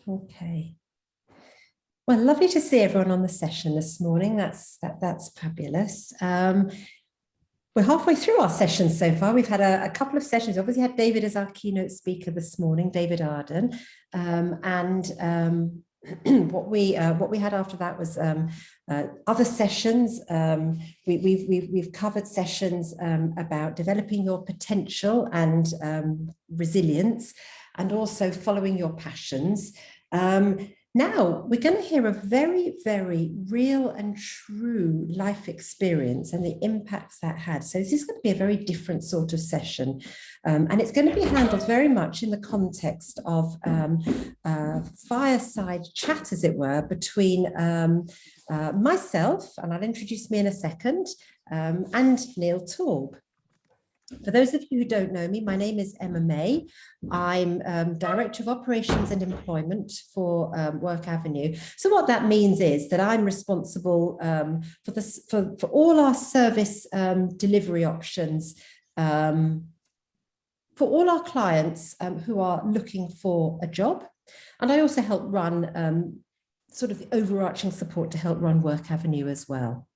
Okay. Well, lovely to see everyone on the session this morning. That's fabulous. We're halfway through our sessions so far. We've had a couple of sessions. Obviously, had David as our keynote speaker this morning, David Arden, what we had after that was other sessions. We've covered sessions about developing your potential and resilience, and also following your passions. Now, we're going to hear a very, very real and true life experience and the impacts that had. So this is going to be a very different sort of session. And it's going to be handled very much in the context of fireside chat, as it were, between myself, and I'll introduce me in a second, and Neil Taub. For those of you who don't know me, my name is Emma May. I'm Director of Operations and Employment for Work Avenue. So what that means is that I'm responsible for all our service delivery options for all our clients who are looking for a job. And I also help run sort of the overarching support to help run Work Avenue as well.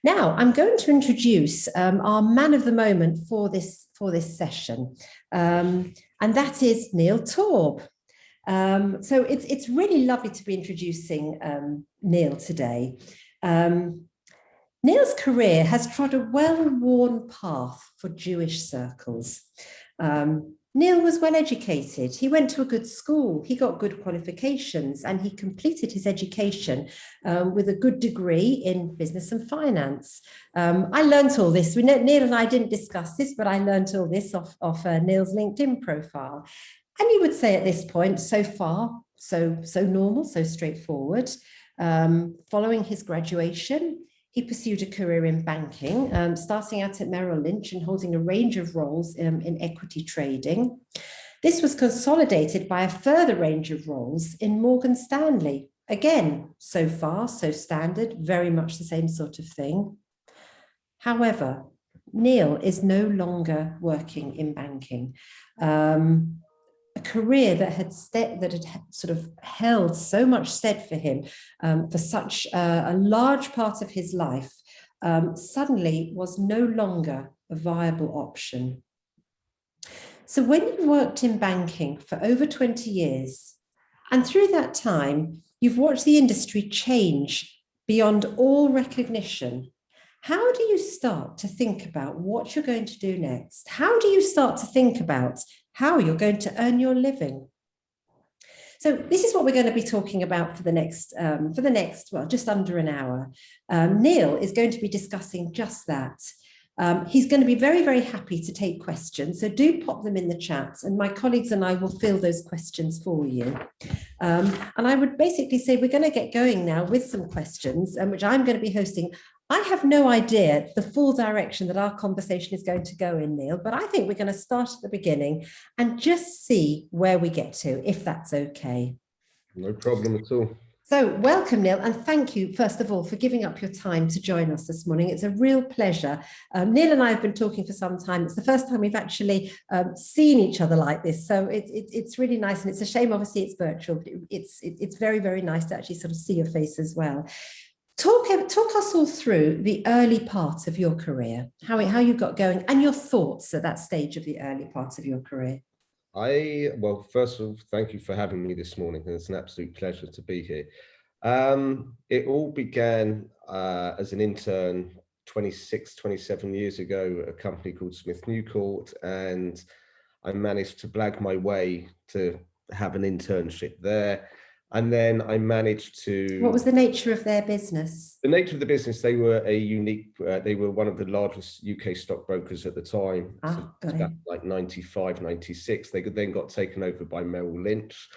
Now, I'm going to introduce our man of the moment for this session, and that is Neil Taub. So it's really lovely to be introducing Neil today. Neil's career has trod a well-worn path for Jewish circles. Neil was well educated. He went to a good school. He got good qualifications, and he completed his education with a good degree in business and finance. I learned all this. Neil and I didn't discuss this, but I learned all this off Neil's LinkedIn profile. And you would say at this point, so far, so normal, so straightforward. Following his graduation, he pursued a career in banking, starting out at Merrill Lynch and holding a range of roles in equity trading. This was consolidated by a further range of roles in Morgan Stanley. Again, so far, so standard, very much the same sort of thing. However, Neil is no longer working in banking. A career that had sort of held so much stead for him for such a large part of his life suddenly was no longer a viable option. So when you worked in banking for over 20 years, and through that time, you've watched the industry change beyond all recognition, how do you start to think about what you're going to do next? How do you start to think about how you're going to earn your living? So this is what we're going to be talking about for the next, well, just under an hour. Neil is going to be discussing just that. He's going to be very, very happy to take questions. So do pop them in the chat, and my colleagues and I will fill those questions for you. And I would basically say we're going to get going now with some questions, which I'm going to be hosting. I have no idea the full direction that our conversation is going to go in, Neil, but I think we're going to start at the beginning and just see where we get to, if that's okay. No problem at all. So welcome, Neil, and thank you, first of all, for giving up your time to join us this morning. It's a real pleasure. Neil and I have been talking for some time. It's the first time we've actually seen each other like this, so it's really nice, and it's a shame, obviously, it's virtual, but it's very, very nice to actually sort of see your face as well. Talk us all through the early part of your career, how you got going, and your thoughts at that stage of the early part of your career. Well, first of all, thank you for having me this morning. It's an absolute pleasure to be here. It all began as an intern 27 years ago at a company called Smith Newcourt, and I managed to blag my way to have an internship there. And then I managed to... What was the nature of their business? The nature of the business, they were they were one of the largest UK stockbrokers at the time. Like 95, 96. They then got taken over by Merrill Lynch.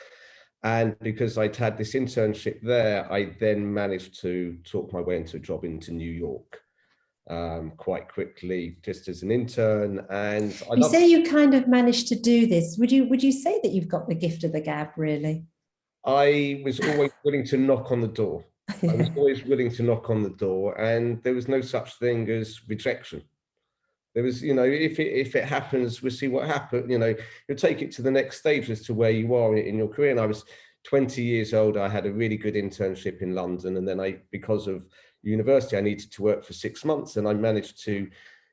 And because I'd had this internship there, I then managed to talk my way into a job into New York quite quickly, just as an intern. And you say you kind of managed to do this. Would you say that you've got the gift of the gab, really? I was always willing to knock on the door. I was always willing to knock on the door, and there was no such thing as rejection. There was, if it happens, we'll see what happens. You'll take it to the next stage as to where you are in your career. And I was 20 years old, I had a really good internship in London. And then because of university, I needed to work for 6 months, and I managed to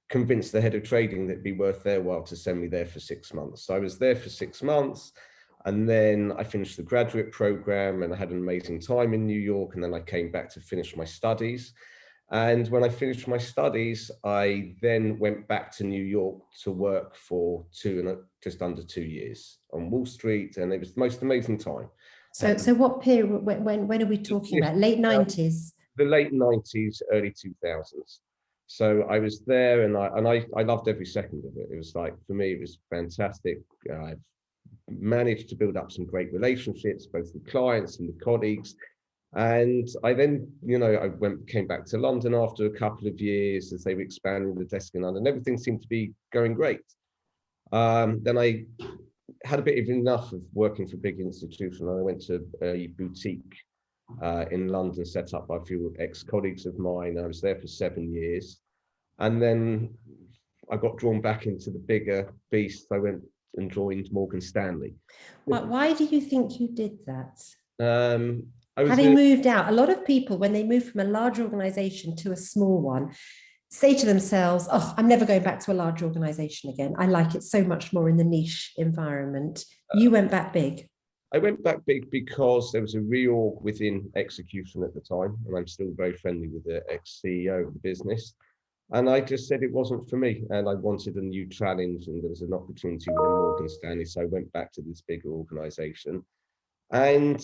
convince the head of trading that it'd be worth their while to send me there for 6 months. So I was there for 6 months, and then I finished the graduate program, and I had an amazing time in New York. And then I came back to finish my studies. And when I finished my studies, I then went back to New York to work for just under 2 years on Wall Street, and it was the most amazing time. So what period, when are we talking about? Late 90s? The late 90s, early 2000s. So I was there, and I loved every second of it. It was like, for me, it was fantastic. I've managed to build up some great relationships, both with clients and with colleagues. And I then, came back to London after a couple of years as they were expanding the desk in London. Everything seemed to be going great. Then I had a bit of enough of working for a big institution. I went to a boutique in London, set up by a few ex-colleagues of mine. I was there for 7 years. And then I got drawn back into the bigger beast. I went and joined Morgan Stanley. Why do you think you did that? Having moved out, a lot of people, when they move from a large organization to a small one, say to themselves, oh, I'm never going back to a large organization again. I like it so much more in the niche environment. You went back big. I went back big because there was a reorg within execution at the time, and I'm still very friendly with the ex-CEO of the business. And I just said it wasn't for me, and I wanted a new challenge, and there was an opportunity within Morgan Stanley. So I went back to this bigger organization and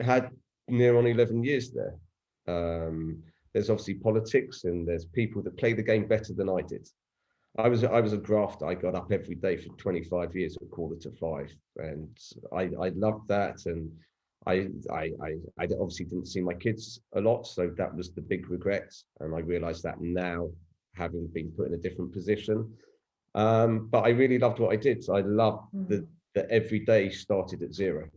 had near on 11 years there. There's obviously politics, and there's people that play the game better than I did. I was a grafter. I got up every day for 25 years at 4:45, and I loved that. And I obviously didn't see my kids a lot, so that was the big regret. And I realised that now, having been put in a different position. But I really loved what I did. So I loved that every day started at zero.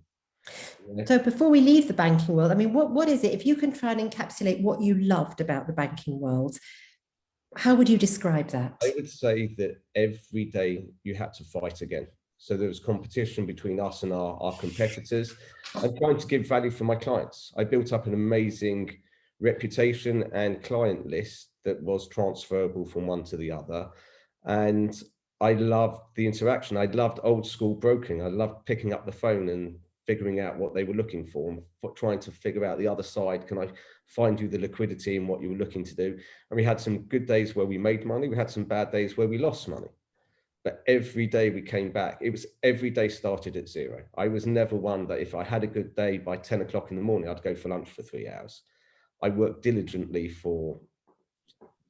So before we leave the banking world, I mean, what is it? If you can try and encapsulate what you loved about the banking world, how would you describe that? I would say that every day you had to fight again. So there was competition between us and our competitors, and trying to give value for my clients. I built up an amazing reputation and client list that was transferable from one to the other. And I loved the interaction. I loved old school broking. I loved picking up the phone and figuring out what they were looking for, and trying to figure out the other side. Can I find you the liquidity in what you were looking to do? And we had some good days where we made money. We had some bad days where we lost money. But every day we came back, every day started at zero. I was never one that if I had a good day by 10 o'clock in the morning, I'd go for lunch for 3 hours. I worked diligently for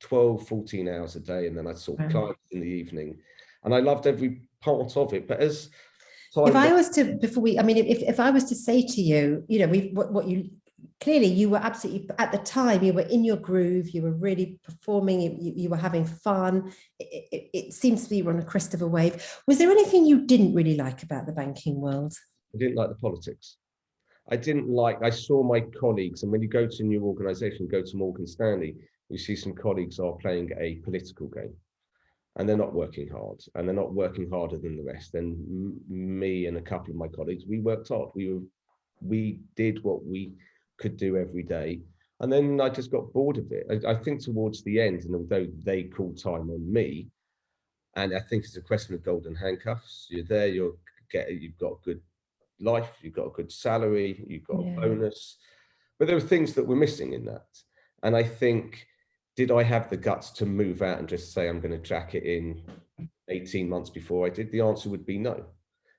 12, 14 hours a day, and then I saw clients in the evening. And I loved every part of it. But as if I was to, if I was to say to you, what you clearly, you were absolutely, at the time, you were in your groove, you were really performing, you were having fun. It seems to be on a crest of a wave. Was there anything you didn't really like about the banking world? I didn't like the politics. I saw my colleagues, and when you go to a new organization, go to Morgan Stanley, you see some colleagues are playing a political game. And they're not working hard, and they're not working harder than the rest. And me and a couple of my colleagues, we worked hard. We did what we could do every day. And then I just got bored of it. I think towards the end, and although they called time on me, and I think it's a question of golden handcuffs. You're there, you've got a good life, you've got a good salary, you've got a bonus. But there were things that were missing in that. And I think, did I have the guts to move out and just say, I'm going to jack it in 18 months before I did? The answer would be no.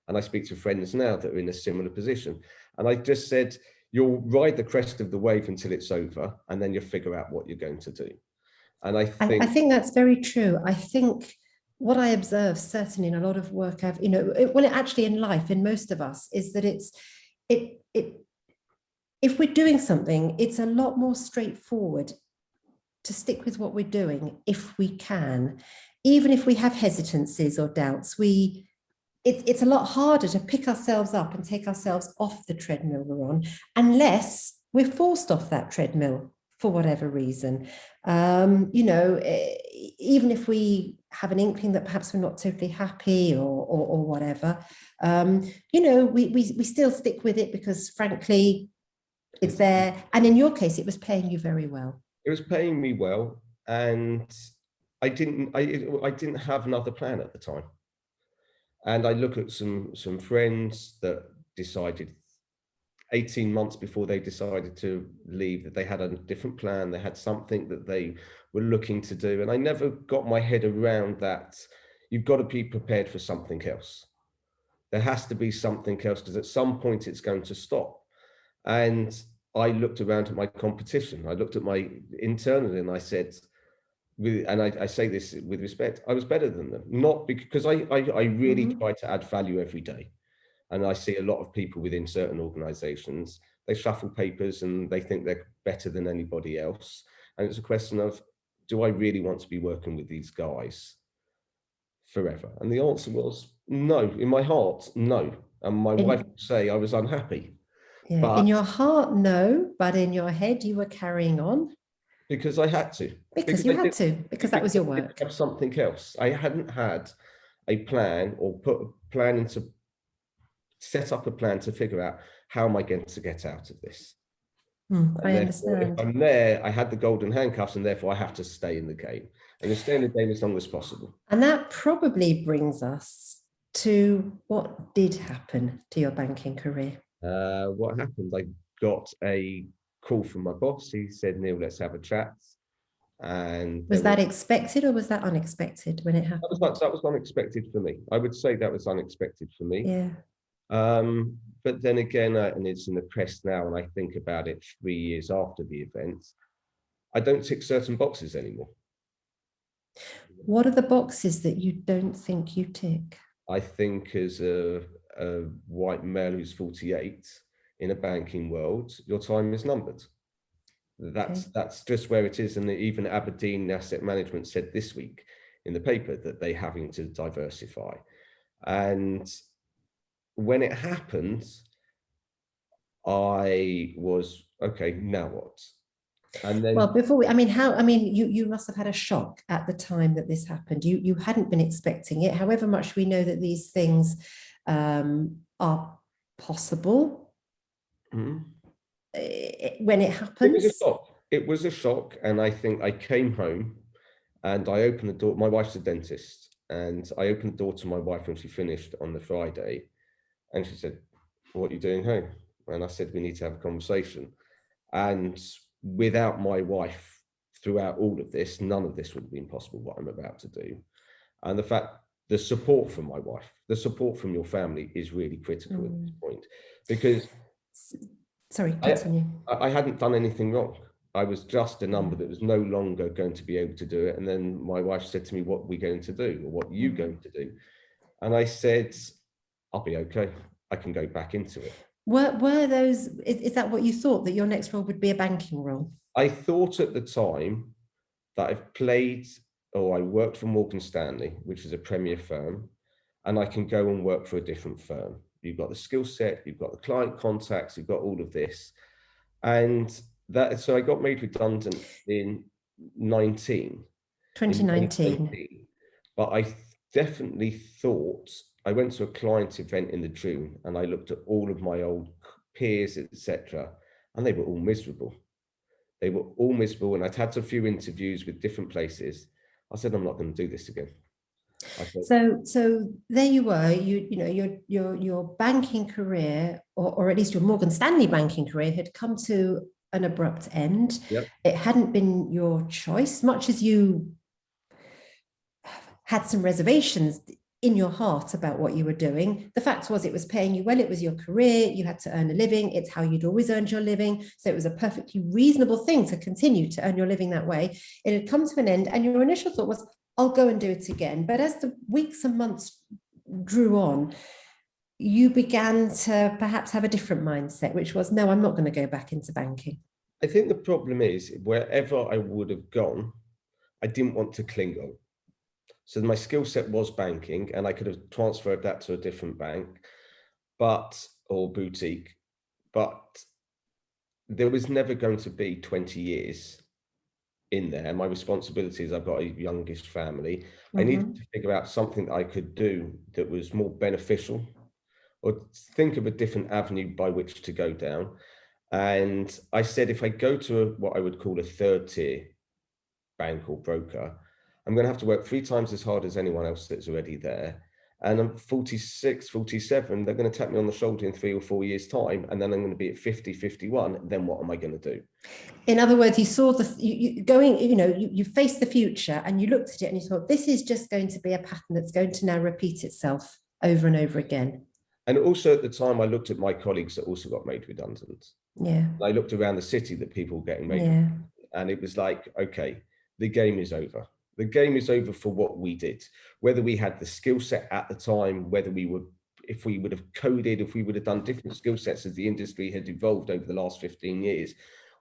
And I speak to friends now that are in a similar position. And I just said, you'll ride the crest of the wave until it's over, and then you'll figure out what you're going to do. And I think that's very true. I think what I observe, certainly in a lot of work actually in life, in most of us, is that if we're doing something, it's a lot more straightforward to stick with what we're doing if we can. Even if we have hesitancies or doubts, it's a lot harder to pick ourselves up and take ourselves off the treadmill we're on, unless we're forced off that treadmill for whatever reason. Even if we have an inkling that perhaps we're not totally happy or whatever, We still stick with it because frankly, it's there. And in your case, it was paying you very well. It was paying me well, and I didn't have another plan at the time. And I look at some friends that decided 18 months before they decided to leave that they had a different plan. They had something that they were looking to do. And I never got my head around that. You've got to be prepared for something else. There has to be something else, because at some point it's going to stop. And I looked around at my competition. I looked at my internally, and I said, I say this with respect, I was better than them. Not because I really try to add value every day. And I see a lot of people within certain organizations, they shuffle papers and they think they're better than anybody else. And it's a question of, do I really want to be working with these guys forever? And the answer was no. In my heart, no. And my wife would say I was unhappy. Yeah. But in your heart, no. But in your head, you were carrying on. Because I had to. Because you had to. Because that was your work. Have something else. I hadn't had a plan or put a plan into, set up a plan to figure out how am I going to get out of this. I understand. If I'm there, I had the golden handcuffs, and therefore I have to stay in the game, and to stay in the game as long as possible. And that probably brings us to what did happen to your banking career. What happened? I got a call from my boss. He said, "Neil, let's have a chat." And was that expected or was that unexpected when it happened? That was unexpected for me. I would say that was unexpected for me. Yeah. But then again, and it's in the press now, and I think about it 3 years after the event, I don't tick certain boxes anymore. What are the boxes that you don't think you tick? I think as a white male who's 48 in a banking world, your time is numbered. That's just where it is. And even Aberdeen Asset Management said this week in the paper that they're having to diversify. And when it happened, I was, okay, now what? And then, well, you must have had a shock at the time that this happened. You hadn't been expecting it. However much we know that these things are possible, when it happens. It was a shock. And I think I came home and I opened the door. My wife's a dentist, and I opened the door to my wife when she finished on the Friday. And she said, "What are you doing home?" And I said, "We need to have a conversation." And without my wife throughout all of this, none of this would have been possible, what I'm about to do. And the support from my wife, the support from your family is really critical at this point, because sorry, continue. I hadn't done anything wrong. I was just a number that was no longer going to be able to do it. And then my wife said to me, "What are we going to do? Or what are you going to do?" And I said, "I'll be okay. I can go back into it." Were those, is that what you thought, that your next role would be a banking role? I thought at the time that I worked for Morgan Stanley, which is a premier firm, and I can go and work for a different firm. You've got the skill set, you've got the client contacts, you've got all of this. And so I got made redundant in 2019. But I definitely thought, I went to a client event in the June, and I looked at all of my old peers, etc., and they were all miserable. They were all miserable, and I'd had a few interviews with different places. I said, "I'm not going to do this again." So there you were. Your banking career, or at least your Morgan Stanley banking career, had come to an abrupt end. Yep. It hadn't been your choice, much as you had some reservations in your heart about what you were doing. The fact was, it was paying you well. It was your career. You had to earn a living. It's how you'd always earned your living. So it was a perfectly reasonable thing to continue to earn your living that way. It had come to an end, and your initial thought was, "I'll go and do it again." But as the weeks and months drew on, you began to perhaps have a different mindset, which was, "No, I'm not going to go back into banking." I think the problem is, wherever I would have gone, I didn't want to cling on. So my skill set was banking, and I could have transferred that to a different bank, or boutique, but there was never going to be 20 years in there. My responsibilities, I've got a youngish family. I needed to figure out something that I could do that was more beneficial or think of a different avenue by which to go down. And I said, if I go to what I would call a third tier bank or broker, I'm going to have to work 3 times as hard as anyone else that's already there. And I'm 46, 47, they're going to tap me on the shoulder in 3 or 4 years' time. And then I'm going to be at 50, 51. Then what am I going to do? In other words, you saw you faced the future and you looked at it and you thought, this is just going to be a pattern that's going to now repeat itself over and over again. And also at the time, I looked at my colleagues that also got made redundant. Yeah. I looked around the city that people were getting made redundant, and it was like, okay, the game is over. The game is over for what we did, whether we had the skill set at the time, if we would have coded, if we would have done different skill sets as the industry had evolved over the last 15 years,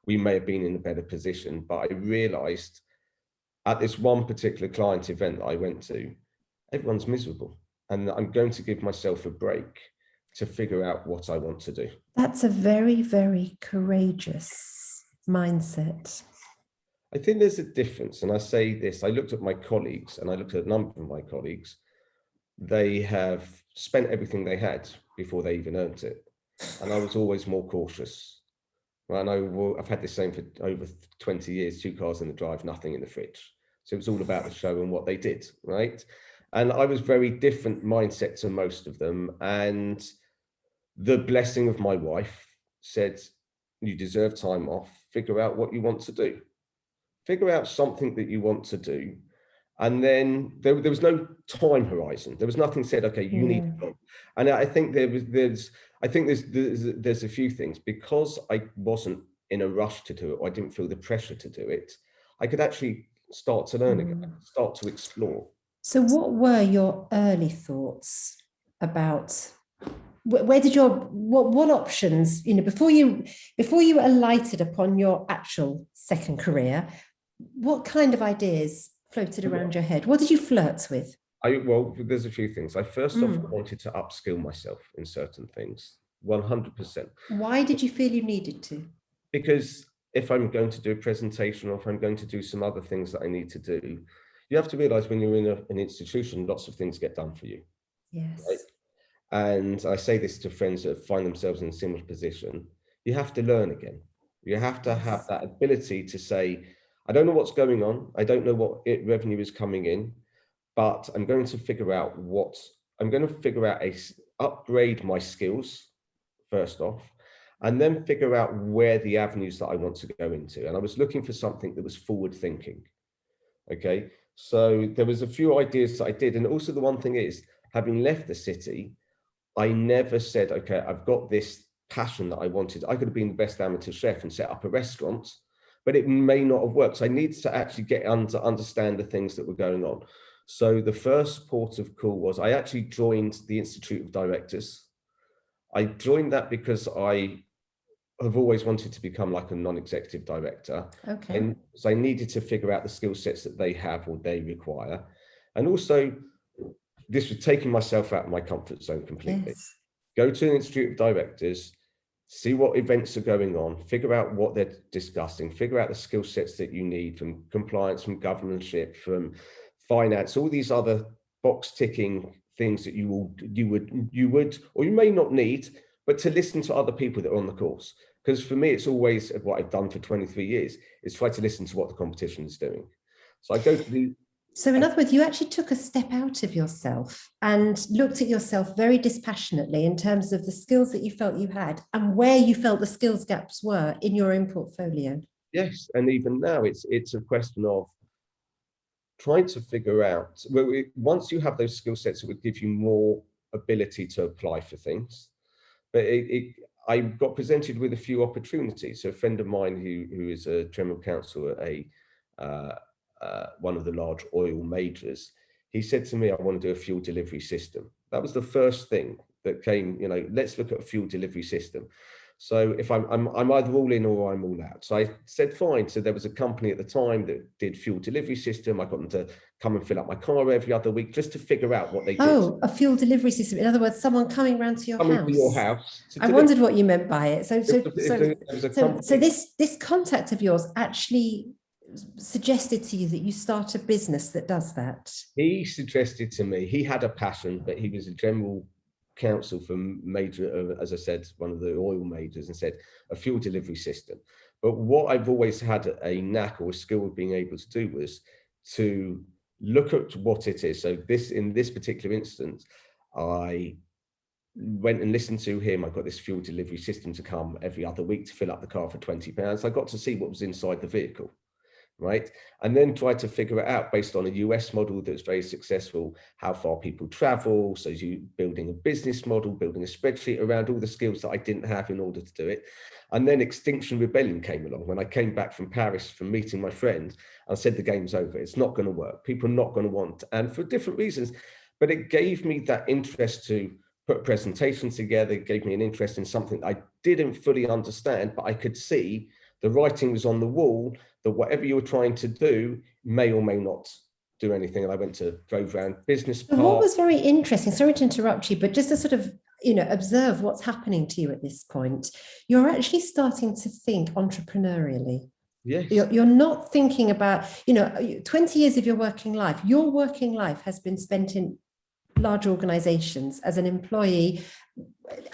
we may have been in a better position. But I realized at this one particular client event that I went to, everyone's miserable, and I'm going to give myself a break to figure out what I want to do. That's a very, very courageous mindset. I think there's a difference. And I say this, I looked at my colleagues, and I looked at a number of my colleagues. They have spent everything they had before they even earned it. And I was always more cautious. I know I've had the same for over 20 years, 2 cars in the drive, nothing in the fridge. So it was all about the show and what they did, right? And I was very different mindset to most of them. And the blessing of my wife said, you deserve time off, figure out what you want to do. Figure out something that you want to do. And then there was no time horizon. There was nothing said, okay, you need to go. And I think there's a few things. Because I wasn't in a rush to do it, or I didn't feel the pressure to do it, I could actually start to learn again, start to explore. So what were your early thoughts about what options, before you alighted upon your actual second career, what kind of ideas floated around your head? What did you flirt with? Well, there's a few things. I first off wanted to upskill myself in certain things, 100%. Why did you feel you needed to? Because if I'm going to do a presentation, or if I'm going to do some other things that I need to do, you have to realize when you're in an institution, lots of things get done for you. Yes. Right? And I say this to friends that find themselves in a similar position. You have to learn again. You have to have that ability to say, I don't know what's going on. I don't know what revenue is coming in, but I'm going to figure out upgrade my skills first off, and then figure out where the avenues that I want to go into. And I was looking for something that was forward thinking. Okay. So there was a few ideas that I did. And also the one thing is, having left the city, I never said, okay, I've got this passion that I wanted. I could have been the best amateur chef and set up a restaurant, but it may not have worked. So I needed to actually get to understand the things that were going on. So the first port of call was I actually joined the Institute of Directors. I joined that because I have always wanted to become like a non-executive director. Okay. And so I needed to figure out the skill sets that they have or they require. And also, this was taking myself out of my comfort zone completely. Yes. Go to an Institute of Directors, see what events are going on, figure out what they're discussing, figure out the skill sets that you need from compliance, from governmentship, from finance, all these other box ticking things that you would, or you may not need, but to listen to other people that are on the course. Because for me, it's always what I've done for 23 years is try to listen to what the competition is doing. So I go to the. So in other words, you actually took a step out of yourself and looked at yourself very dispassionately in terms of the skills that you felt you had and where you felt the skills gaps were in your own portfolio. Yes, and even now it's a question of trying to figure out, once you have those skill sets, it would give you more ability to apply for things. But I got presented with a few opportunities. So a friend of mine who is a general counsel at one of the large oil majors, he said to me, I want to do a fuel delivery system. That was the first thing that came, let's look at a fuel delivery system. So if I'm either all in or I'm all out. So I said, fine. So there was a company at the time that did fuel delivery system. I got them to come and fill up my car every other week just to figure out what they did. Oh, a fuel delivery system. In other words, someone coming round to your house. Coming to your house. I wondered what you meant by it. So this contact of yours actually suggested to you that you start a business that does that. He suggested to me, he had a passion, but he was a general counsel for major, as I said, one of the oil majors, and said a fuel delivery system. But what I've always had a knack or a skill of being able to do was to look at what it is. So in this particular instance, I went and listened to him. I got this fuel delivery system to come every other week to fill up the car for £20. I got to see what was inside the vehicle, right? And then try to figure it out based on a US model that's very successful, how far people travel. So you building a business model, building a spreadsheet around all the skills that I didn't have in order to do it. And then Extinction Rebellion came along. When I came back from Paris from meeting my friend, I said, the game's over. It's not going to work. People are not going to want, and for different reasons. But it gave me that interest to put presentations together. It gave me an interest in something I didn't fully understand, but I could see the writing was on the wall that whatever you were trying to do may or may not do anything. And I drove around business parks. What was very interesting, sorry to interrupt you, but just to sort of, observe what's happening to you at this point, you're actually starting to think entrepreneurially. Yes. You're not thinking about, 20 years of your working life has been spent in large organizations as an employee,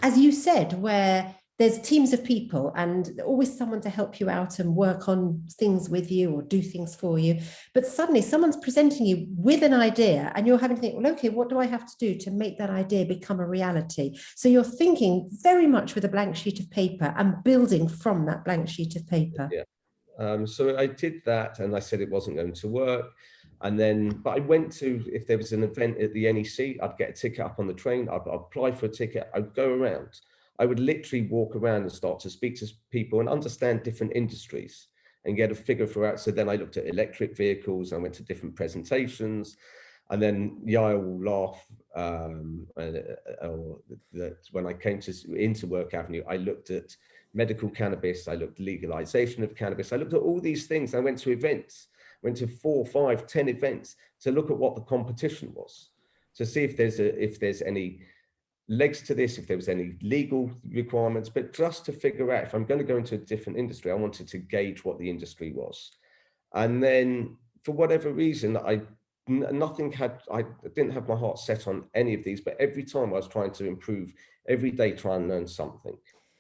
as you said, where there's teams of people and always someone to help you out and work on things with you or do things for you. But suddenly someone's presenting you with an idea and you're having to think, well, okay, what do I have to do to make that idea become a reality? So you're thinking very much with a blank sheet of paper and building from that blank sheet of paper. Yeah. So I did that and I said it wasn't going to work. And then, but I went to, if there was an event at the NEC, I'd get a ticket up on the train, I'd apply for a ticket, I'd go around. I would literally walk around and start to speak to people and understand different industries and get a figure for it. So then I looked at electric vehicles, I went to different presentations, and then Yael will laugh that when I came into Work Avenue, I looked at medical cannabis, I looked at legalization of cannabis, I looked at all these things. I went to events, went to 4, 5, 10 events to look at what the competition was, to see if there's any legs to this, if there was any legal requirements, but just to figure out if I'm going to go into a different industry, I wanted to gauge what the industry was. And then for whatever reason, I didn't have my heart set on any of these, but every time I was trying to improve, every day try and learn something.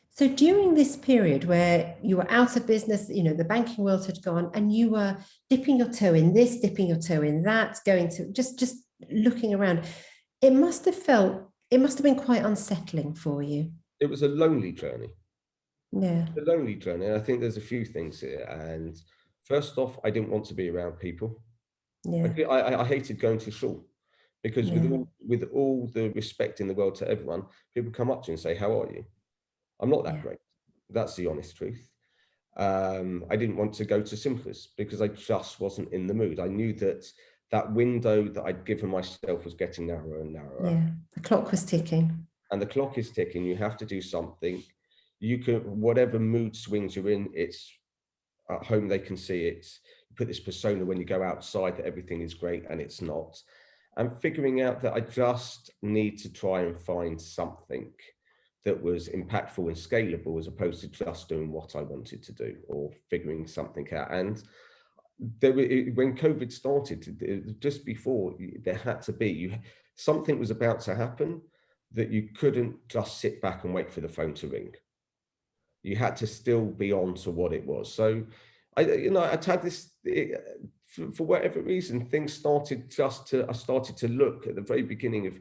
So during this period where you were out of business, the banking world had gone and you were dipping your toe in this, dipping your toe in that, going to just looking around, it must have been quite unsettling for you. It was a lonely journey. Yeah. A lonely journey. I think there's a few things here. And first off, I didn't want to be around people. Yeah. I hated going to school because with all the respect in the world to everyone, people come up to you and say, how are you? I'm not that great. That's the honest truth. I didn't want to go to Simplers because I just wasn't in the mood. I knew that window that I'd given myself was getting narrower and narrower. Yeah, the clock was ticking. And the clock is ticking. You have to do something. You can, whatever mood swings you're in, it's at home, they can see it. You put this persona when you go outside that everything is great and it's not. And figuring out that I just need to try and find something that was impactful and scalable as opposed to just doing what I wanted to do or figuring something out. And when COVID started, just before, there had to be, something was about to happen that you couldn't just sit back and wait for the phone to ring. You had to still be on to what it was. So I'd had this, for whatever reason, things started I started to look at the very beginning of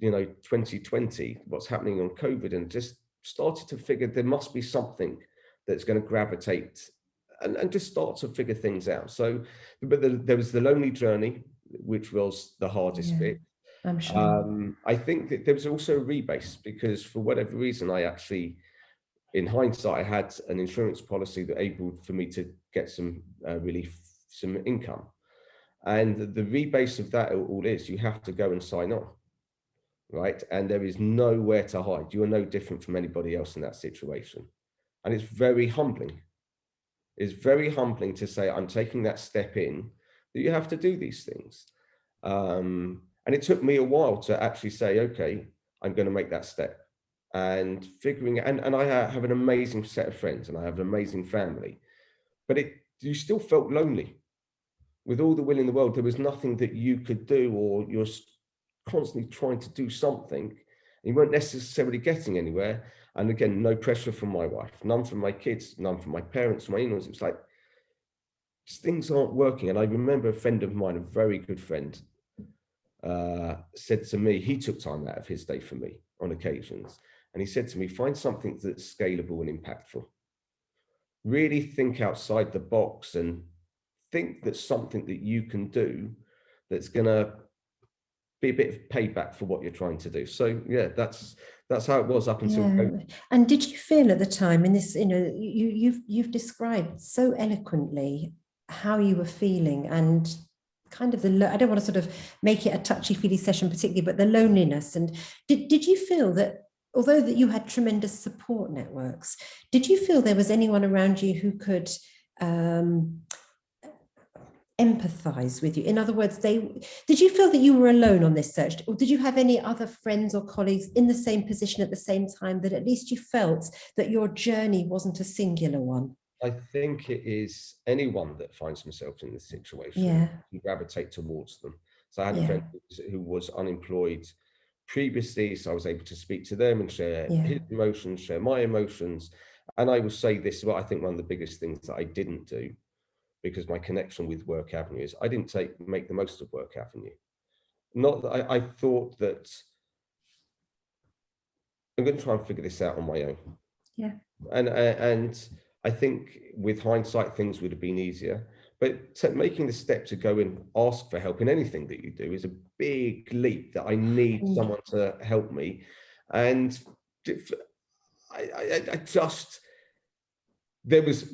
2020, what's happening on COVID, and just started to figure there must be something that's going to gravitate and just start to figure things out. So, but there was the lonely journey, which was the hardest bit. I'm sure. I think that there was also a rebase because for whatever reason, I actually, in hindsight, I had an insurance policy that enabled for me to get some relief, some income. And the rebase of that all is you have to go and sign on. Right. And there is nowhere to hide. You are no different from anybody else in that situation. And it's very humbling. It's very humbling to say, I'm taking that step in, that you have to do these things. And it took me a while to actually say, okay, I'm going to make that step. And figuring, and I have an amazing set of friends and I have an amazing family, but you still felt lonely. With all the will in the world, there was nothing that you could do, or you're constantly trying to do something You weren't necessarily getting anywhere. And again, no pressure from my wife, none from my kids, none from my parents, my in-laws. It was like, things aren't working. And I remember a friend of mine, a very good friend, said to me, he took time out of his day for me on occasions. And he said to me, find something that's scalable and impactful. Really think outside the box and think that's something that you can do that's going to be a bit of payback for what you're trying to do. So yeah, that's how it was up until COVID. And did you feel at the time, in this, you've described so eloquently how you were feeling, and kind of I don't want to sort of make it a touchy-feely session particularly, but the loneliness. And did you feel that, although that you had tremendous support networks, did you feel there was anyone around you who could empathize with you? In other words, did you feel that you were alone on this search, or did you have any other friends or colleagues in the same position at the same time, that at least you felt that your journey wasn't a singular one? I think it is anyone that finds themselves in this situation, you gravitate towards them. So I had a friend who was unemployed previously, so I was able to speak to them and share his emotions, share my emotions. And I will say this, what I think one of the biggest things that I didn't do, because my connection with Work Avenue is, I didn't make the most of Work Avenue. Not that I thought that I'm going to try and figure this out on my own. Yeah. And I think with hindsight, things would have been easier. But making the step to go and ask for help in anything that you do is a big leap, that I need someone to help me. And I just, there was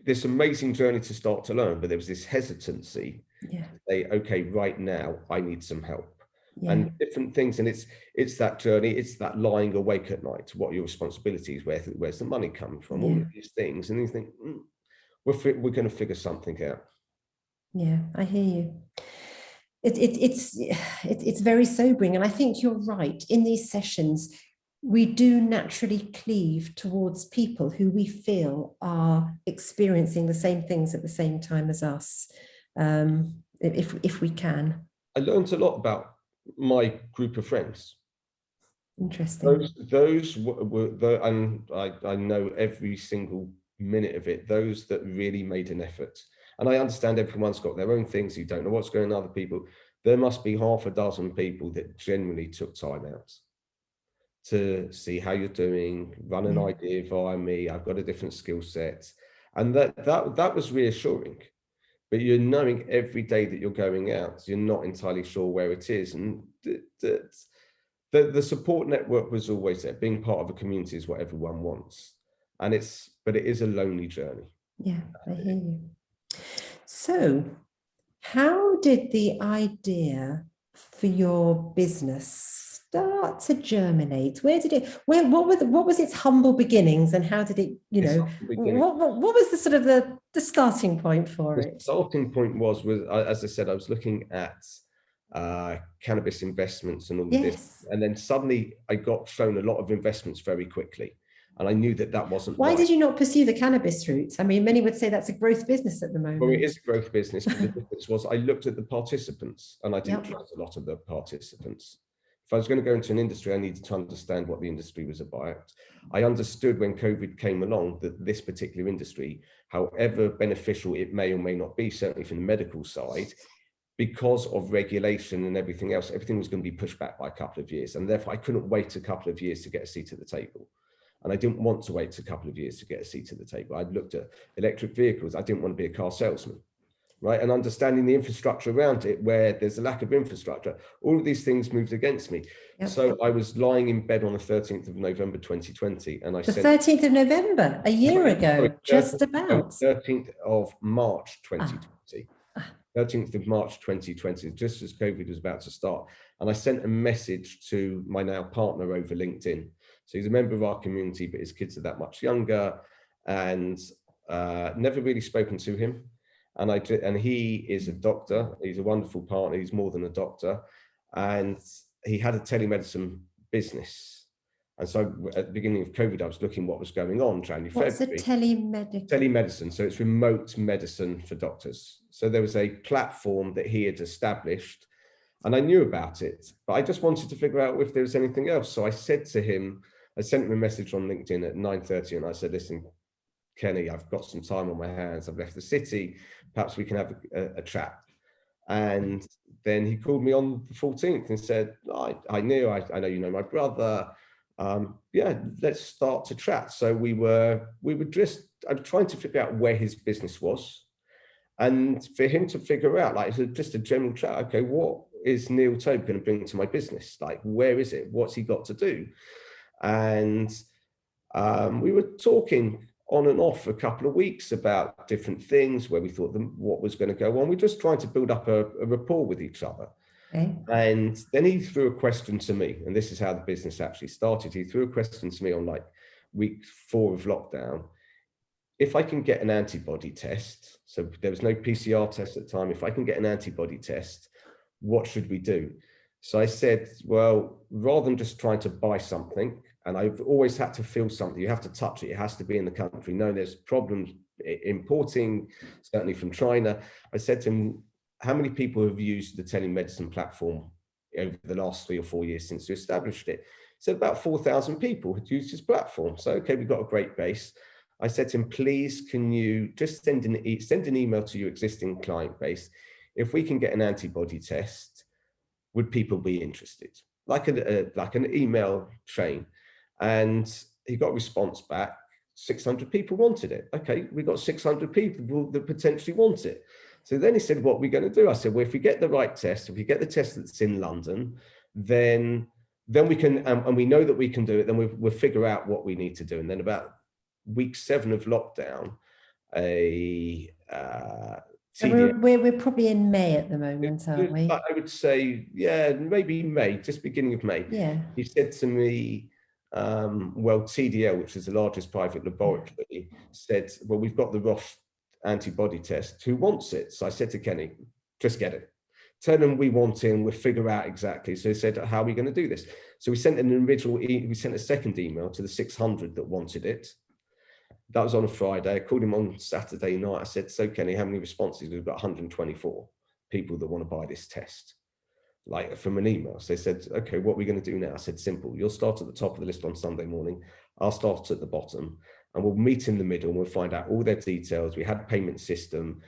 this amazing journey to start to learn, but there was this hesitancy to say, okay, right now I need some help. And different things. And it's that journey, it's that lying awake at night. What are your responsibilities? Where's the money coming from? All of these things. And you think, we're going to figure something out. Yeah, I hear you. It's very sobering. And I think you're right. In these sessions, we do naturally cleave towards people who we feel are experiencing the same things at the same time as us, if we can. I learned a lot about my group of friends. Interesting. Those were and I know every single minute of it, those that really made an effort. And I understand everyone's got their own things, you don't know what's going on with other people. There must be half a dozen people that genuinely took time out to see how you're doing, run an idea via me, I've got a different skill set. And that was reassuring. But you're knowing every day that you're going out, you're not entirely sure where it is. And the support network was always there. Being part of a community is what everyone wants. But it is a lonely journey. Yeah, I hear you. So how did the idea for your business start to germinate? What was its humble beginnings, and how did it, what was the sort of the starting point for it? The starting point was, as I said, I was looking at cannabis investments and all of this, and then suddenly I got shown a lot of investments very quickly, and I knew that wasn't Why right. did you not pursue the cannabis route? I mean, many would say that's a growth business at the moment. Well, it is a growth business, but the difference was I looked at the participants and I didn't trust a lot of the participants. If I was going to go into an industry, I needed to understand what the industry was about. I understood when COVID came along that this particular industry, however beneficial it may or may not be, certainly from the medical side, because of regulation and everything else, everything was going to be pushed back by a couple of years. And therefore, I couldn't wait a couple of years to get a seat at the table. And I didn't want to wait a couple of years to get a seat at the table. I'd looked at electric vehicles. I didn't want to be a car salesman, right? And understanding the infrastructure around it, where there's a lack of infrastructure, all of these things moved against me. So I was lying in bed on the 13th of November, 2020. And the 13th of November, a year ago, just about. 13th of March, 2020. 13th of March 2020, just as COVID was about to start. And I sent a message to my now partner over LinkedIn. So he's a member of our community, but his kids are that much younger, and never really spoken to him. And he is a doctor. He's a wonderful partner. He's more than a doctor. And he had a telemedicine business. And so at the beginning of COVID, I was looking what was going on, January, What's February. What's a telemedicine? So it's remote medicine for doctors. So there was a platform that he had established, And I knew about it, but I just wanted to figure out if there was anything else. So I said to him, I sent him a message on LinkedIn at 9:30 and I said, listen, Kenny, I've got some time on my hands. I've left the city. Perhaps we can have a chat. And then he called me on the 14th and said, I know you know my brother. Yeah, let's start to chat. So we were just, I'm trying to figure out where his business was. And for him to figure out, like, just a general chat, okay, what is Neil Taub going to bring to my business? Like, where is it? What's he got to do? And we were talking on and off a couple of weeks about different things where we thought what was going to go on. We're just trying to build up a rapport with each other. Okay. And then he threw a question to me, and this is how the business actually started. He threw a question to me on like week 4 of lockdown. If I can get an antibody test, so there was no PCR test at the time, if I can get an antibody test, what should we do? So I said, well, rather than just trying to buy something, and I've always had to feel something, you have to touch it, it has to be in the country. No, there's problems importing, certainly from China. I said to him, how many people have used the telemedicine platform over the last 3 or 4 years since we established it? He said about 4,000 people had used this platform. So, okay, we've got a great base. I said to him, please, can you just send an email to your existing client base? If we can get an antibody test, would people be interested? Like an email chain. And he got a response back. 600 people wanted it. Okay, we got 600 people that potentially want it. So then he said, what are we going to do? I said, well, if we get the right test, if we get the test that's in London, then we can, and we know that we can do it, then we'll figure out what we need to do. And then about week 7 of lockdown, we're probably in May at the moment, aren't we? I would say, yeah, maybe May, just beginning of May. Yeah. He said to me, well, TDL, which is the largest private laboratory, said, well, we've got the Roche antibody test. Who wants it? So I said to Kenny, just get it. Tell them we want it and we'll figure out exactly. So he said, how are we going to do this? So we sent we sent a second email to the 600 that wanted it. That was on a Friday. I called him on Saturday night. I said, so Kenny, how many responses? We've got 124 people that want to buy this test, like from an email. So they said, okay, what are we going to do now? I said, simple. You'll start at the top of the list on Sunday morning. I'll start at the bottom and we'll meet in the middle and we'll find out all their details. We had a payment system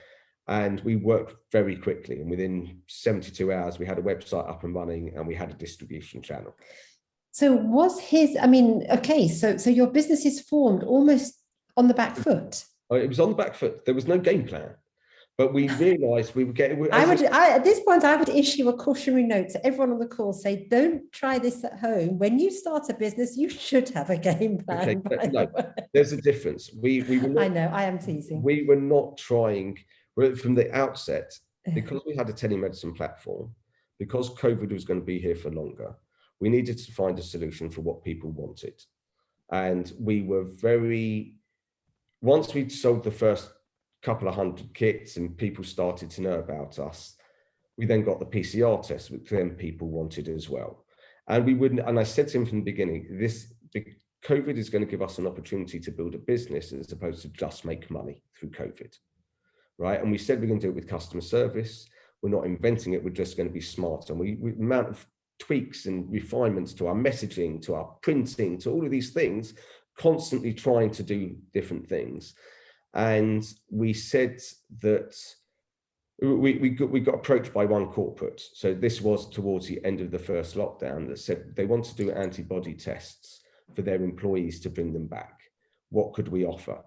and we worked very quickly. And within 72 hours, we had a website up and running and we had a distribution channel. So so your business is formed almost on the back foot. It was on the back foot. There was no game plan, but we realised we were getting. At this point, I would issue a cautionary note to everyone on the call: say, don't try this at home. When you start a business, you should have a game plan. Okay, no, there's a difference. We were not, I know, I am teasing. We were not trying from the outset, because we had a telemedicine platform, because COVID was going to be here for longer. We needed to find a solution for what people wanted, and we were once we'd sold the first couple of 100 kits and people started to know about us, we then got the PCR test, which then people wanted as well. And I said to him from the beginning, COVID is going to give us an opportunity to build a business as opposed to just make money through COVID, right? And we said we're going to do it with customer service. We're not inventing it. We're just going to be smarter. And we amount of tweaks and refinements to our messaging, to our printing, to all of these things, constantly trying to do different things. And we said that we got approached by one corporate. So this was towards the end of the first lockdown, that said they want to do antibody tests for their employees to bring them back. What could we offer?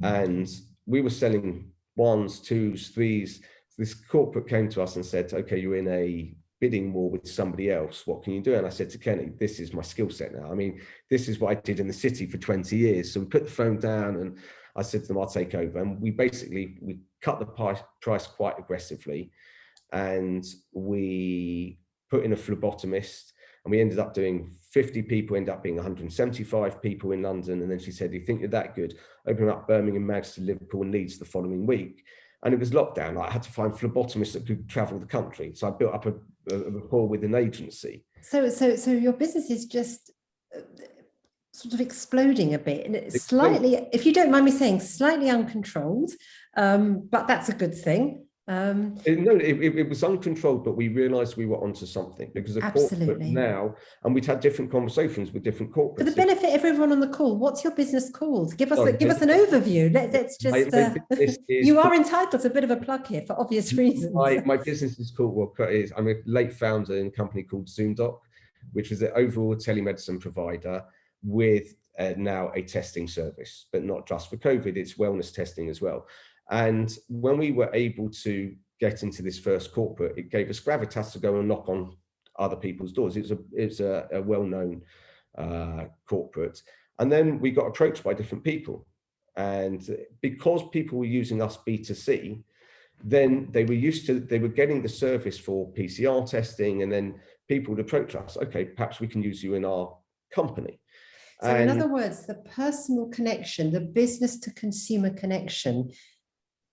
And we were selling 1s, 2s, 3s. This corporate came to us and said, okay, you're in a bidding war with somebody else, what can you do? And I said to Kenny, this is my skill set now. I mean, this is what I did in the city for 20 years. So we put the phone down and I said to them, I'll take over. And we cut the price quite aggressively. And we put in a phlebotomist and we ended up doing 50 people, ended up being 175 people in London. And then she said, you think you're that good? Open up Birmingham, Manchester, Liverpool and Leeds the following week. And it was lockdown. I had to find phlebotomists that could travel the country. So I built up a rapport with an agency. So your business is just sort of exploding a bit, and it's slightly, if you don't mind me saying, slightly uncontrolled, but that's a good thing. It was uncontrolled, but we realized we were onto something, because the corporate now, and we'd had different conversations with different corporates. For the benefit of everyone on the call, what's your business called? Give us an overview. Let's just you are entitled to a bit of a plug here for obvious reasons. My business is called, I'm a late founder in a company called ZoomDoc, which is an overall telemedicine provider with now a testing service, but not just for COVID, it's wellness testing as well. And when we were able to get into this first corporate, it gave us gravitas to go and knock on other people's doors. It's a well-known corporate. And then we got approached by different people. And because people were using us B2C, then they were getting the service for PCR testing, and then people would approach us, okay, perhaps we can use you in our company. So in other words, the personal connection, the business to consumer connection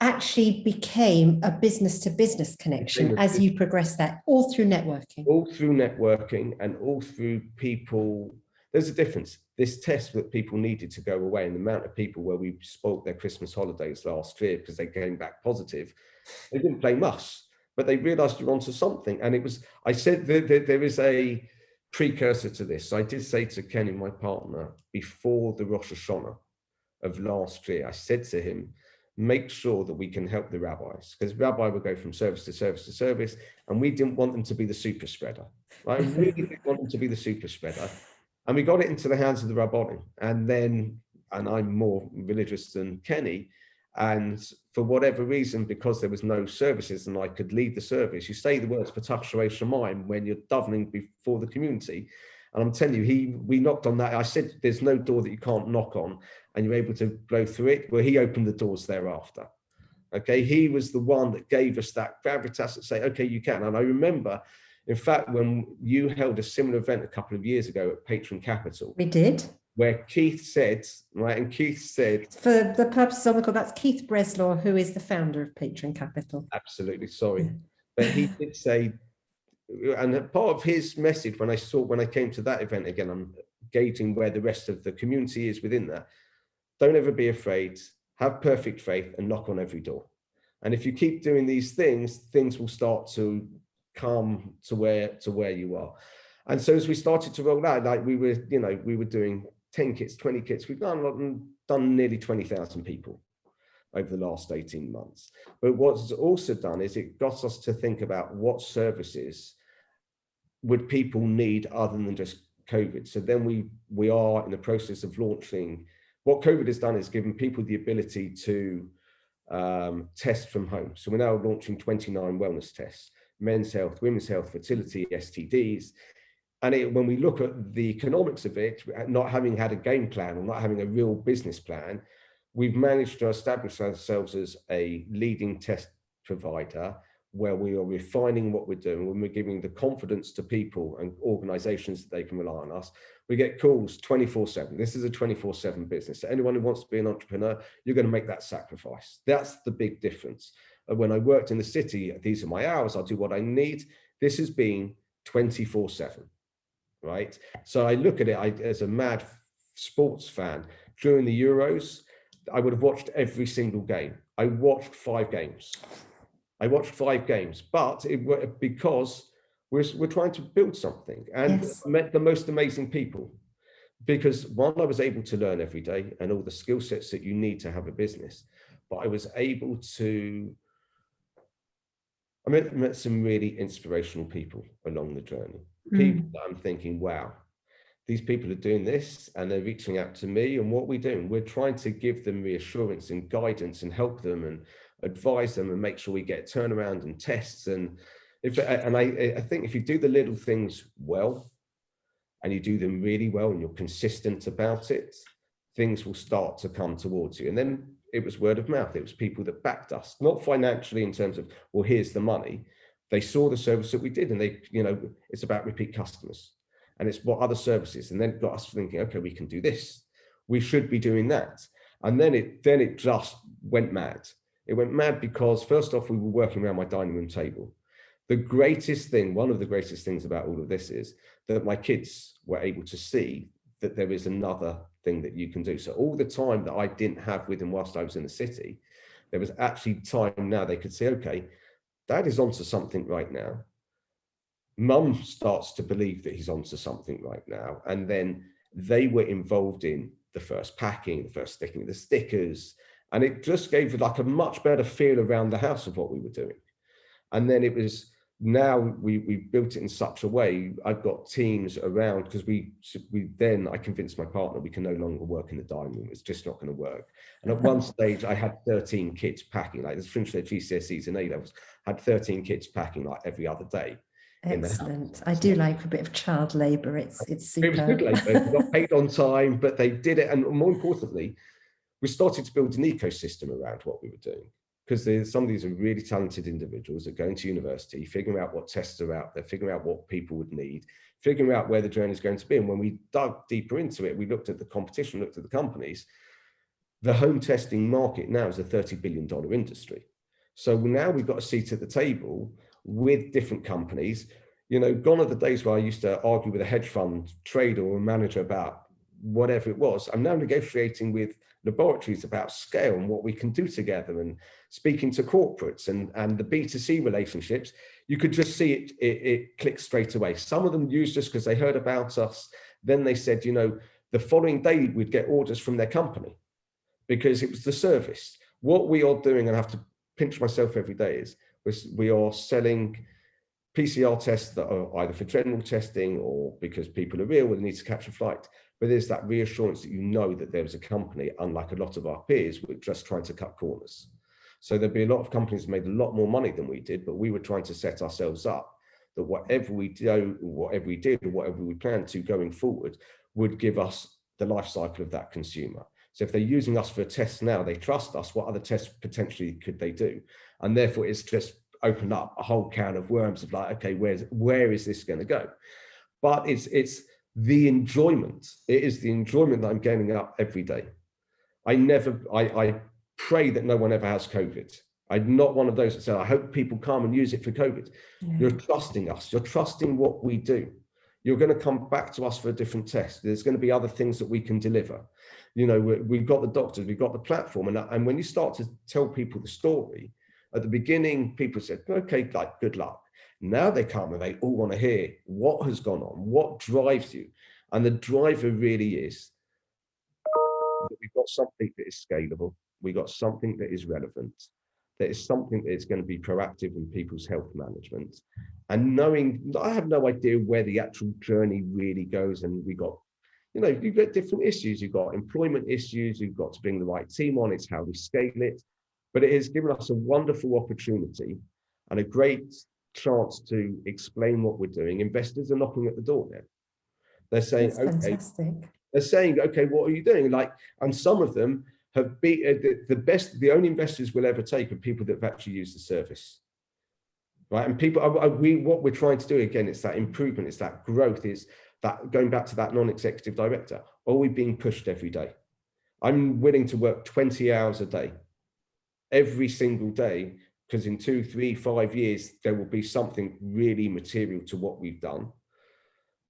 actually became a business to business connection as you progress that, all through networking. All through networking and all through people. There's a difference. This test that people needed to go away, and the amount of people where we spoiled their Christmas holidays last year because they came back positive, they didn't blame us, but they realized you're onto something. And it was, I said there is a precursor to this. So I did say to Kenny, my partner, before the Rosh Hashanah of last year, I said to him, make sure that we can help the rabbis, because rabbi would go from service to service to service, and we didn't want them to be the super spreader. I really didn't want them to be the super spreader. And we got it into the hands of the rabbonim. And I'm more religious than Kenny, and for whatever reason, because there was no services and I could lead the service, you say the words Patach Sharei Shamayim when you're davening before the community. And I'm telling you, we knocked on that. I said, there's no door that you can't knock on, and you're able to blow through it. Well, he opened the doors thereafter. Okay, he was the one that gave us that gravitas to say, okay, you can. And I remember, in fact, when you held a similar event a couple of years ago at Patron Capital. We did. Where Keith said, right, and Keith said... For the purposes of the call, that's Keith Breslaw, who is the founder of Patron Capital. Absolutely, sorry. But he did say, and part of his message when I came to that event again, I'm gauging where the rest of the community is within that. Don't ever be afraid, have perfect faith, and knock on every door. And if you keep doing these things, things will start to come to where you are. And so as we started to roll out, like we were doing 10 kits, 20 kits, we've done nearly 20,000 people over the last 18 months. But what's also done is it got us to think about what services would people need other than just COVID. So then we are in the process of launching. What COVID has done is given people the ability to test from home. So we're now launching 29 wellness tests, men's health, women's health, fertility, STDs. And when we look at the economics of it, not having had a game plan or not having a real business plan, we've managed to establish ourselves as a leading test provider where we are refining what we're doing, when we're giving the confidence to people and organizations that they can rely on us. We get calls 24/7. This is a 24/7 business. So anyone who wants to be an entrepreneur, you're going to make that sacrifice. That's the big difference. When I worked in the city, these are my hours, I'll do what I need. This has been 24/7, right? So I look at it as a mad sports fan. During the Euros, I would have watched every single game. I watched 5 games. But because we're trying to build something, and yes, met the most amazing people. Because one, I was able to learn every day and all the skill sets that you need to have a business, but I was able to, I met some really inspirational people along the journey. People that I'm thinking, wow, these people are doing this and they're reaching out to me, and what we're doing, we're trying to give them reassurance and guidance and help them and advise them and make sure we get turnaround and tests. And I think if you do the little things well and you do them really well and you're consistent about it, things will start to come towards you. And then it was word of mouth. It was people that backed us, not financially in terms of, well, here's the money. They saw the service that we did, and they, it's about repeat customers, and it's what other services, and then got us thinking, okay, we can do this. We should be doing that. And then it just went mad. It went mad because first off, we were working around my dining room table. The greatest thing, one of the greatest things about all of this is that my kids were able to see that there is another thing that you can do. So all the time that I didn't have with them whilst I was in the city, there was actually time now they could say, okay, Dad is onto something right now. Mum starts to believe that he's onto something right now. And then they were involved in the first packing, the first sticking of the stickers. And it just gave like a much better feel around the house of what we were doing. And then it was, now we built it in such a way, I've got teams around, because I convinced my partner we can no longer work in the dining room. It's just not going to work. And at one stage I had 13 kids packing, like, this finished their GCSEs and A-levels, had 13 kids packing like every other day. Excellent. I do like a bit of child labour. It's super. It was good labour. They got paid on time, but they did it. And more importantly, we started to build an ecosystem around what we were doing, because some of these are really talented individuals that are going to university, figuring out what tests are out there, figuring out what people would need, figuring out where the journey is going to be. And when we dug deeper into it, we looked at the competition, looked at the companies. The home testing market now is a $30 billion industry. So now we've got a seat at the table with different companies. You know, gone are the days where I used to argue with a hedge fund trader or a manager about whatever it was. I'm now negotiating with laboratories about scale and what we can do together, and speaking to corporates and the B2C relationships. You could just see it click straight away. Some of them used us because they heard about us. Then they said, you know, the following day we'd get orders from their company because it was the service. What we are doing, and I have to pinch myself every day, is we are selling PCR tests that are either for general testing or because people are ill and need to catch a flight. But there's that reassurance that you know that there's a company, unlike a lot of our peers, we're just trying to cut corners. So there'd be a lot of companies that made a lot more money than we did, but we were trying to set ourselves up that whatever we do, whatever we did, or whatever we plan to going forward would give us the life cycle of that consumer. So if they're using us for a test now, they trust us. What other tests potentially could they do? And therefore it's just opened up a whole can of worms of like, okay, where is this going to go? But it's the enjoyment. It is the enjoyment that I'm gaining up every day. I pray that no one ever has COVID. I'm not one of those that say, I hope people come and use it for COVID. Yeah. You're trusting us. You're trusting what we do. You're going to come back to us for a different test. There's going to be other things that we can deliver. You know, we've got the doctors, we've got the platform. And when you start to tell people the story, at the beginning, people said, okay, like, good luck. Now they come and they all want to hear what has gone on, what drives you. And the driver really is that we've got something that is scalable. We've got something that is relevant. That is something that is going to be proactive in people's health management. And knowing, I have no idea where the actual journey really goes. And we got, you know, you've got different issues. You've got employment issues. You've got to bring the right team on. It's how we scale it. But it has given us a wonderful opportunity and a great chance to explain what we're doing. Investors are knocking at the door now. They're saying, that's fantastic. They're saying, okay, what are you doing? Like, and some of them have been the only investors we'll ever take are people that have actually used the service. Right. And people, what we're trying to do, again, it's that improvement, it's that growth, is that going back to that non-executive director. Are we being pushed every day? I'm willing to work 20 hours a day, every single day, because in 2, 3, 5 years, there will be something really material to what we've done.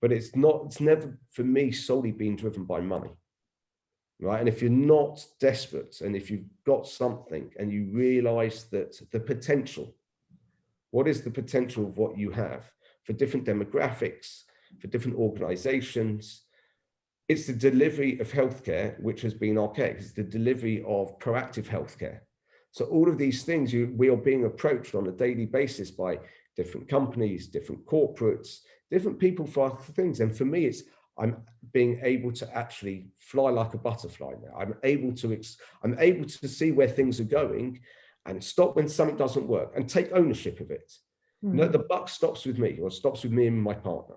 But it's never, for me, solely been driven by money. Right. And if you're not desperate, and if you've got something and you realize that the potential, what is the potential of what you have for different demographics, for different organizations? It's the delivery of healthcare, which has been archaic. It's the delivery of proactive healthcare. So all of these things, we are being approached on a daily basis by different companies, different corporates, different people for things. And for me, I'm being able to actually fly like a butterfly now. I'm able to see where things are going and stop when something doesn't work and take ownership of it. Mm-hmm. No, the buck stops with me, or stops with me and my partner.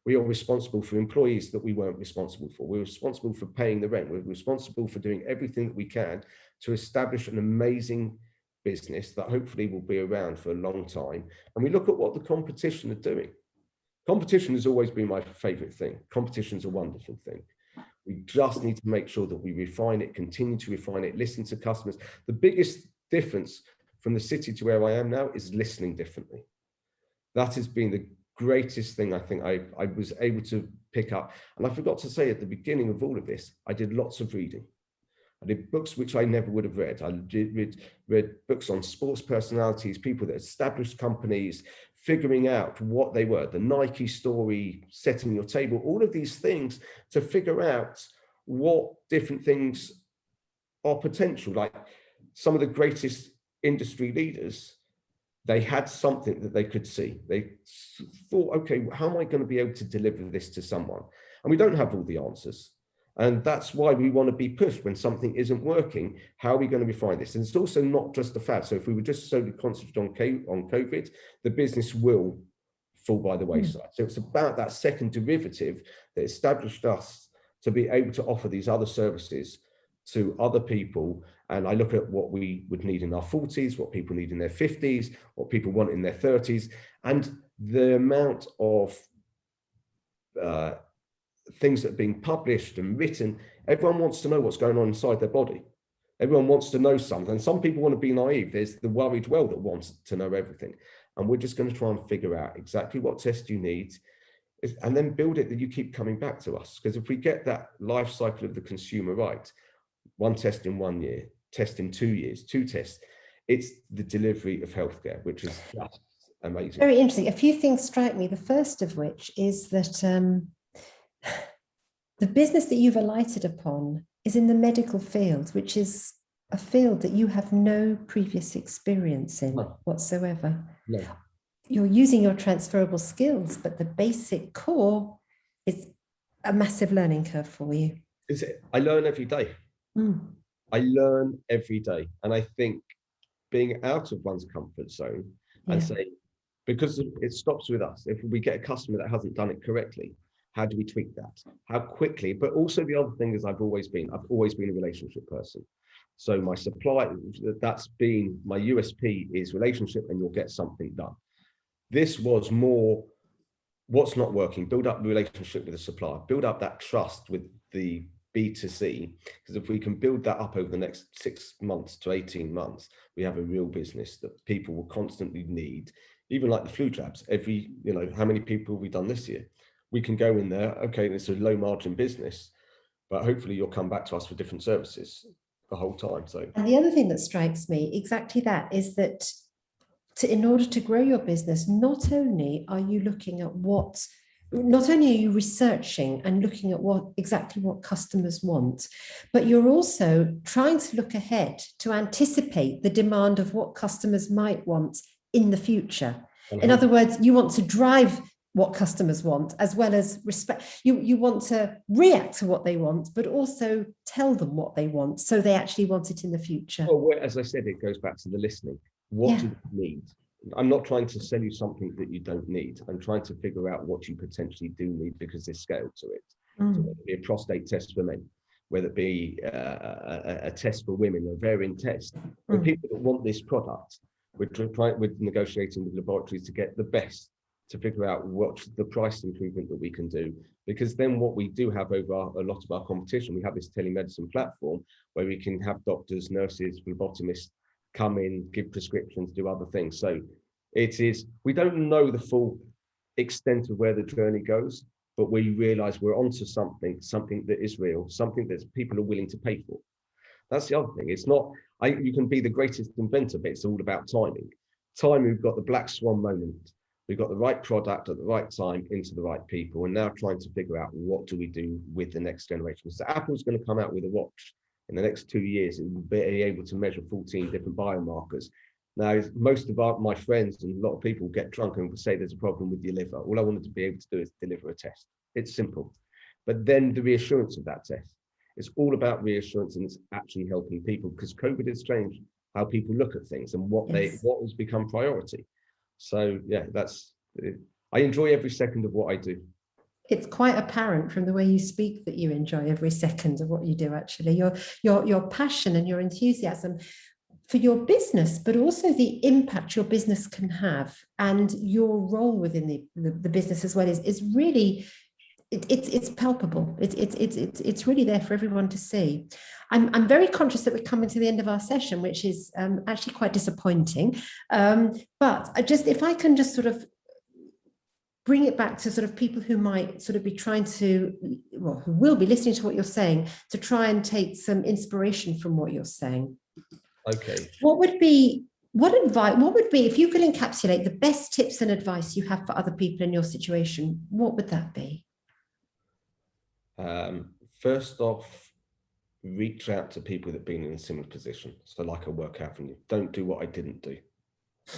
We are responsible for employees that we weren't responsible for. We're responsible for paying the rent. We're responsible for doing everything that we can to establish an amazing business that hopefully will be around for a long time. And we look at what the competition are doing. Competition has always been my favorite thing. Competition's a wonderful thing. We just need to make sure that we refine it, continue to refine it, listen to customers. The biggest difference from the city to where I am now is listening differently. That has been the greatest thing I think I was able to pick up. And I forgot to say at the beginning of all of this, I did lots of reading. I did books which I never would have read. I read books on sports personalities, people that established companies, figuring out what they were, the Nike story, setting your table, all of these things to figure out what different things are potential. Like some of the greatest industry leaders, they had something that they could see. They thought, okay, how am I going to be able to deliver this to someone? And we don't have all the answers. And that's why we want to be pushed when something isn't working. How are we going to refine this? And it's also not just a fad. So if we were just solely concentrated on COVID, the business will fall by the wayside. So it's about that second derivative that established us to be able to offer these other services to other people. And I look at what we would need in our 40s, what people need in their 50s, what people want in their 30s, and the amount of things that are being published and written. Everyone wants to know what's going on inside their body. Everyone wants to know something. Some people want to be naive. There's the worried well that wants to know everything. And we're just going to try and figure out exactly what test you need, and then build it that you keep coming back to us. Because if we get that life cycle of the consumer right, one test in 1 year, test in 2 years, 2 tests, it's the delivery of healthcare, which is just amazing. Very interesting. A few things strike me. The first of which is that the business that you've alighted upon is in the medical field, which is a field that you have no previous experience in whatsoever. No. You're using your transferable skills, but the basic core is a massive learning curve for you. Is it? I learn every day. I learn every day. And I think being out of one's comfort zone and say, because it stops with us. If we get a customer that hasn't done it correctly, how do we tweak that? How quickly? But also the other thing is I've always been a relationship person. So my supply, that's been my USP is relationship, and you'll get something done. This was more what's not working, build up the relationship with the supplier, build up that trust with the B2C, because if we can build that up over the next 6 months to 18 months, we have a real business that people will constantly need. Even like the flu jabs, how many people have we done this year? We can go in there, okay, it's a low margin business, but hopefully you'll come back to us for different services the whole time. So, and the other thing that strikes me, exactly that, is that in order to grow your business, not only are you looking at not only are you researching and looking at exactly what customers want, but you're also trying to look ahead to anticipate the demand of what customers might want in the future. In other words, you want to drive what customers want, as well as respect. You want to react to what they want, but also tell them what they want, so they actually want it in the future. Well, as I said, it goes back to the listening. What do you need? I'm not trying to sell you something that you don't need. I'm trying to figure out what you potentially do need, because there's scale to it. So whether it be a prostate test for men, whether it be a test for women, a ovarian test, for people that want this product, we're negotiating with laboratories to get the best, to figure out what's the price improvement that we can do. Because then what we do have over a lot of our competition, we have this telemedicine platform where we can have doctors, nurses, phlebotomists come in, give prescriptions, do other things. So we don't know the full extent of where the journey goes, but we realize we're onto something that is real, something that people are willing to pay for. That's the other thing. It's not, you can be the greatest inventor, but it's all about timing. We've got the black swan moment. We've got the right product at the right time into the right people. And now trying to figure out what do we do with the next generation. So Apple's going to come out with a watch in the next 2 years. It will be able to measure 14 different biomarkers. Now, most of my friends and a lot of people get drunk and say there's a problem with your liver. All I wanted to be able to do is deliver a test. It's simple. But then the reassurance of that test. It's all about reassurance, and it's actually helping people, because COVID has changed how people look at things and what has become priority. So yeah, I enjoy every second of what I do. It's quite apparent from the way you speak that you enjoy every second of what you do, actually. Your passion and your enthusiasm for your business, but also the impact your business can have, and your role within the business as well is really, it's palpable. It's really there for everyone to see. I'm very conscious that we're coming to the end of our session, which is actually quite disappointing. But if I can just sort of bring it back to sort of people who might sort of be trying to, well, who will be listening to what you're saying, to try and take some inspiration from what you're saying. Okay. What would be, if you could encapsulate the best tips and advice you have for other people in your situation, what would that be? First off, reach out to people that have been in a similar position. So like a work avenue. Don't do what I didn't do.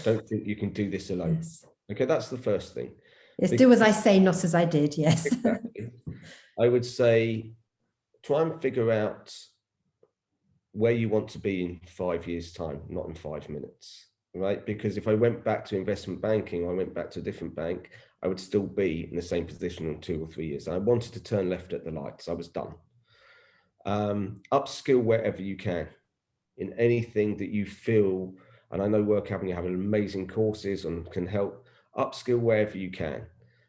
Don't think you can do this alone. Yes. Okay, that's the first thing. Yes, do as I say, not as I did. Yes. Exactly. I would say try and figure out where you want to be in 5 years' time, not in 5 minutes, right? Because if I went back to investment banking, I went back to a different bank, I would still be in the same position in 2 or 3 years. I wanted to turn left at the lights. I was done. Upskill wherever you can in anything that you feel, and I know Work Avenue have amazing courses and can help. Upskill wherever you can,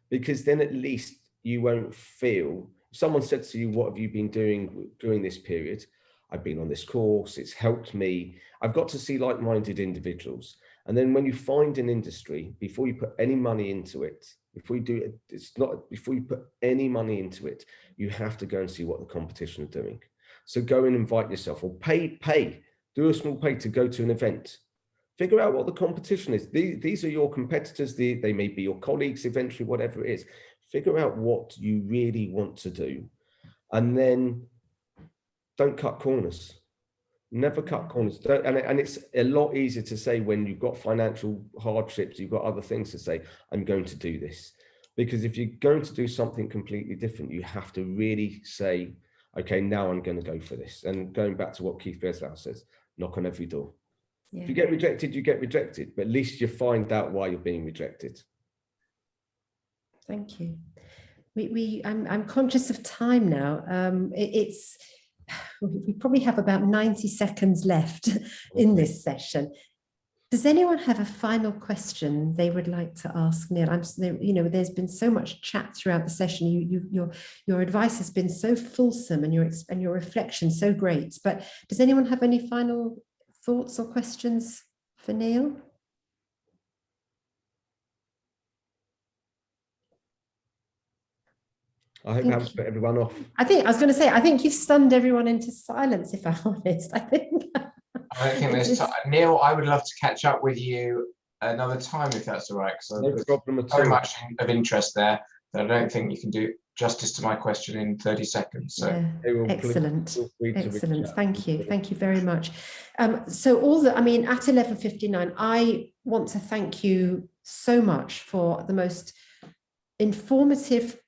because then at least you won't feel, if someone said to you, what have you been doing during this period? I've been on this course, it's helped me. I've got to see like-minded individuals. And then when you find an industry, before you put any money into it, before you put any money into it, you have to go and see what the competition are doing. So go and invite yourself, or do a small pay to go to an event. Figure out what the competition is. These are your competitors. They may be your colleagues eventually, whatever it is. Figure out what you really want to do. And then don't cut corners. Never cut corners. And it's a lot easier to say when you've got financial hardships, you've got other things to say, I'm going to do this. Because if you're going to do something completely different, you have to really say, okay, now I'm going to go for this. And going back to what Keith Beslow says, knock on every door. Yeah. If you get rejected, you get rejected, but at least you find out why you're being rejected. Thank you. I'm conscious of time now. We probably have about 90 seconds left in this session. Does anyone have a final question they would like to ask Neil? There's been so much chat throughout the session. Your advice has been so fulsome, and your reflection so great. But does anyone have any final thoughts or questions for Neil? I hope I haven't put everyone off. I was going to say, I think you've stunned everyone into silence, if I'm honest. I don't think there's time. Neil, I would love to catch up with you another time, if that's all right. So no problem at all. So much of interest there that I don't think you can do justice to my question in 30 seconds. So yeah. Excellent. Excellent. Thank you. Thank you very much. At 11:59, I want to thank you so much for the most informative,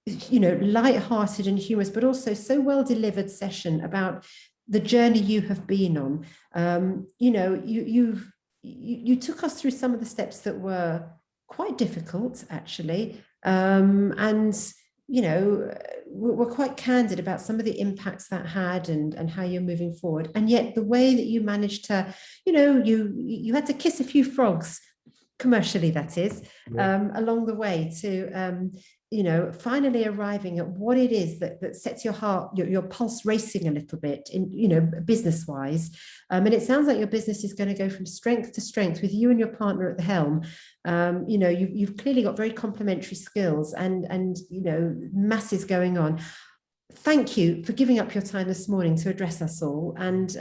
light-hearted and humorous, but also so well-delivered session about the journey you have been on. You took us through some of the steps that were quite difficult, actually, we're quite candid about some of the impacts that had and how you're moving forward. And yet the way that you managed to, you had to kiss a few frogs, commercially, that is, along the way to, finally arriving at what it is that sets your heart, your pulse racing a little bit in, business-wise. And it sounds like your business is going to go from strength to strength with you and your partner at the helm. You've clearly got very complementary skills and masses going on. Thank you for giving up your time this morning to address us all and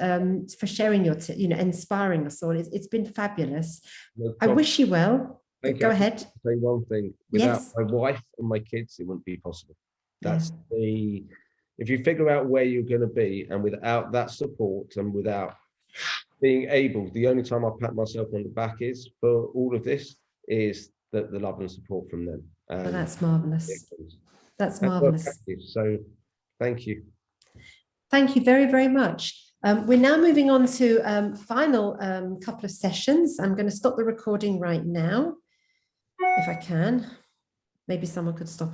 for sharing your, inspiring us all. It's been fabulous. No I wish you well. Go ahead. Say one thing. Without my wife and my kids, it wouldn't be possible. That's if you figure out where you're going to be, and without that support and without being able, the only time I pat myself on the back is for all of this is the love and support from them. That's marvelous. That's marvelous. So thank you. Thank you very, very much. We're now moving on to final couple of sessions. I'm going to stop the recording right now, if I can. Maybe someone could stop